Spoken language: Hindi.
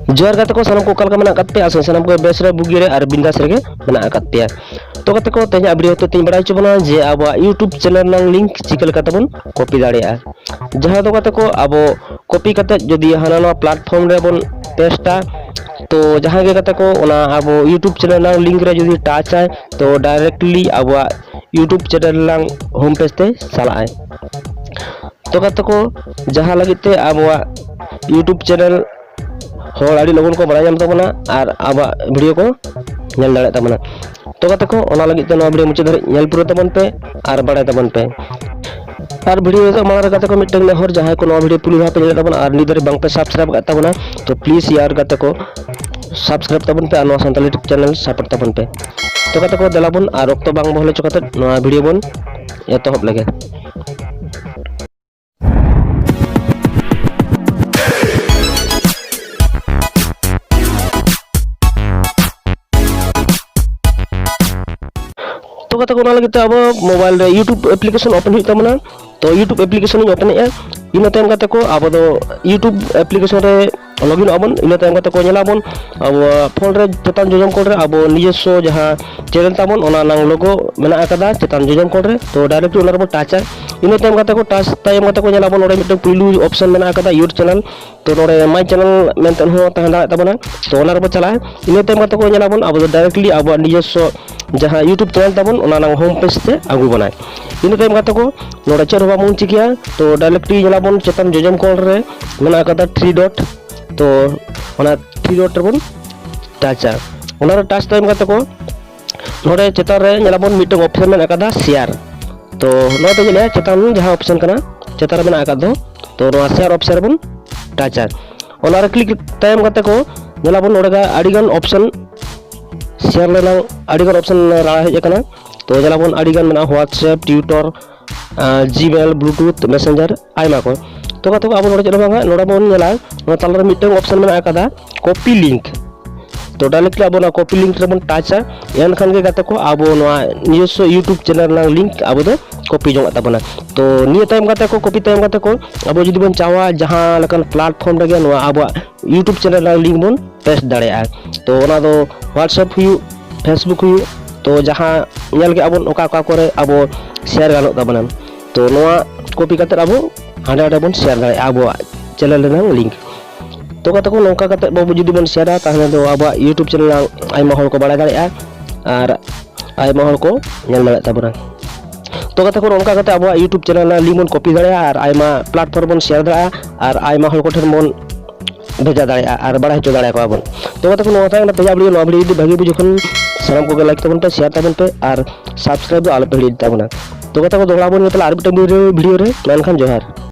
जोहार गाते को सानम को कल का मना करते आसन सानम को बेस रे बुगी रे और बिंदास रे मना करते तो कते को तेज वीडियो तो तीन बड़ा चबना जे अब यूट्यूब चैनल नंग लिंक चिकल कतबन कॉपी दाड़िया जहां दो कते को अब कॉपी कते जदि हाना प्लेटफॉर्म रे बन पेस्टा तो जहां के कते को ओना अब यूट्यूब चैनल नंग लिंक रे जदि टच है तो डायरेक्टली अब यूट्यूब चैनल नंग होम पेज ते चला है तो कते को जहां लगिते अब यूट्यूब चैनल हर आड़ी लगन को बड़ा जाम तबना और अब वीडियो को नेल दाड़े तबना तो कते को ओना लगिते नो वीडियो मुचे धरि नेल पुरो तबन पे और बड़ा तबन पे और वीडियो से मार कते को मिटन हर जहां को नो वीडियो पुली पे नेल तबना और निदर बांग पे सब्सक्राइब करता बना तो प्लीज यार कते को सब्सक्राइब तबन पे और नो संताली यूट्यूब चैनल सपोर्ट तबन पे तो कते को देलाबन और रक्त बांग बहले चकते नो वीडियो बन एतहब लगे तो कते को लगे अब मोबाइल रे यूट्यूब एप्लीकेशन ओपन हुई तमना तो यूट्यूब एप्लीकेशन ओपन है इन टाइम कते को अब दो यूट्यूब एप्लीकेशन रे लॉगिन अबन इन टाइम कते को नेलाबन अब फोन रे चेतान जोजम कोड रे अब निजस्व जहां चैनल ताबन ओना नांग लोगो मेना अकदा चेतान जोजम कोड रे तो डायरेक्ट ओना रे टच इन टाइम कते को टच टाइम कते को नेलाबन ओरे मिटन पुइलु ऑप्शन मेना अकदा यूर चैनल तो नोरे माय चैनल मेंटेन हो तहन दा तबना तो ओना रे चला इन टाइम कते को नेलाबन अब डायरेक्टली अब निजस्व जहां यूट्यूब चैनल ताबन ओना नांग होम पेज ते आगु बनाय इन टाइम कते को नोरे चरवा मुन चिकिया तो डायरेक्टली नेलाबन चेतान जोजम कोड रे मेना अकदा 3 डॉट तो ओना 3 डॉट रे टच ओना रे टच टाइम कते को नोरे चेतान रे नेलाबन मिटन ऑप्शन मेना अकदा शेयर तो नो तो जले चेतान जहां ऑप्शन कना चेतान मेना अकदा तो नो शेयर ऑप्शन बन टच ओना रे क्लिक टाइम कते को नेलाबन नोरेगा आडिगन ऑप्शन शेयर लेना आडिगन ऑप्शन रा हेज कना तो जलाबन आडिगन मेना WhatsApp Twitter Gmail Bluetooth messenger Aima को तो कते को अब नोरे चलो बांगा नोरा बन नेला नो तालरे मिटन ऑप्शन मेना अकदा कॉपी लिंक तो डायरेक्टली अब ना कॉपी लिंक रे बन टच एन खान के कते को अब नो निजस्व यूट्यूब चैनल ना लिंक अब दो कॉपी जोंगा तबना तो निय टाइम कते को कॉपी टाइम कते को अब जदि बन चावा जहां लकन प्लेटफॉर्म रे नो अब यूट्यूब चैनल ना लिंक बन पेस्ट दाड़े तो ओना दो व्हाट्सएप हुई फेसबुक हुई तो जहां नेल के अब ओका ओका करे अब शेयर गानो तबना तो नोआ कॉपी कते अब हांडे हांडे बन शेयर दाड़े अब चैनल ना लिंक तो कते को नोका कते बाबू जदि बन शेयर ताहले तो अब यूट्यूब चैनल आइमा हर को बाड़ा दाड़े और आइमा हर को नेल माले तबना तो कते को नोका कते अब यूट्यूब चैनल लिंक बन कॉपी दाड़े और आइमा प्लेटफॉर्म बन शेयर दाड़े और आइमा हर को ठन बन भेजा दाड़े और बड़ा हचो दाड़े को बन तो कते को नो ताय तेजा वीडियो जदि भागी बुझखन सानम को लाइक तबन पे शेयर तबन पे और सब्सक्राइब आलो पे हिड़ी तबना तो कते को दोगला बन तला आर वीडियो रे मेनखान जोहार।